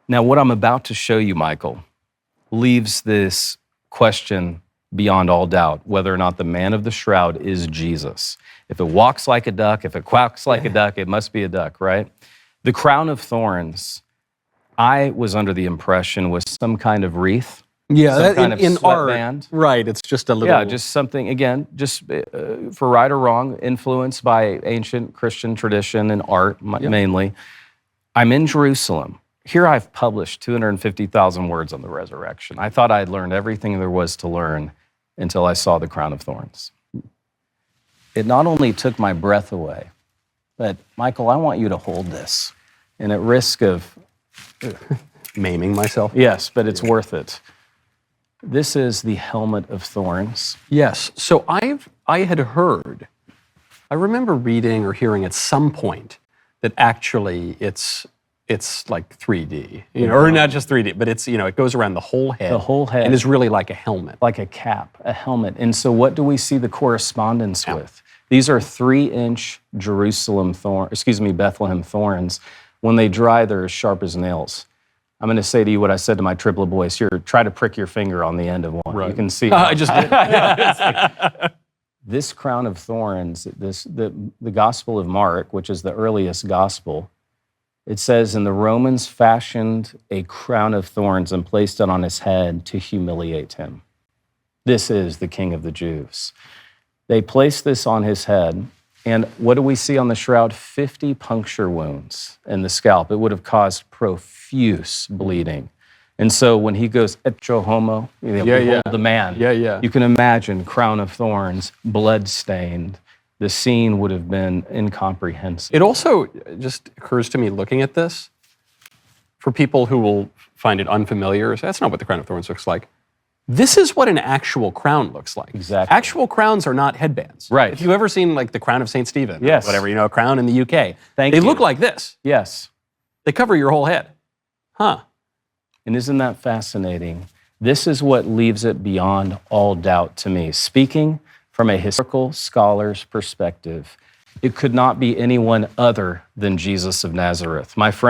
Now, what I'm about to show you, Michael, leaves this question beyond all doubt, whether or not the man of the shroud is Jesus. If it walks like a duck, if it quacks like a duck, it must be a duck, right? The crown of thorns, I was under the impression was some kind of wreath. Yeah, some kind of in art, band. Right? It's just a little. Yeah, just something, again, just for right or wrong, influenced by ancient Christian tradition and art mainly. I'm in Jerusalem. Here I've published 250,000 words on the resurrection. I thought I'd learned everything there was to learn until I saw the crown of thorns. It not only took my breath away, but Michael, I want you to hold this. And at risk of maiming myself. Yes, but it's worth it. This is the helmet of thorns. Yes. So I had heard, I remember reading or hearing at some point that actually it's like 3D, or not just 3D, but it's, it goes around the whole head. The whole head. And is really like a helmet. Like a cap, a helmet. And so what do we see the correspondence with? These are 3-inch Bethlehem thorns. When they dry, they're as sharp as nails. I'm going to say to you what I said to my triplet boys here. Try to prick your finger on the end of one. Right. You can see. I just did. This crown of thorns, the Gospel of Mark, which is the earliest gospel, it says, and the Romans fashioned a crown of thorns and placed it on his head to humiliate him. This is the King of the Jews. They placed this on his head, and what do we see on the shroud? 50 puncture wounds in the scalp. It would have caused profuse bleeding. And so when he goes, etcho homo, behold the man. You can imagine, crown of thorns, blood-stained. The scene would have been incomprehensible. It also just occurs to me looking at this, for people who will find it unfamiliar, that's not what the crown of thorns looks like. This is what an actual crown looks like. Exactly. Actual crowns are not headbands. Right. If you've ever seen like the crown of St. Stephen, yes, whatever, a crown in the UK, they look like this. Yes. They cover your whole head. Huh. And isn't that fascinating? This is what leaves it beyond all doubt to me. Speaking from a historical scholar's perspective, it could not be anyone other than Jesus of Nazareth. My friend,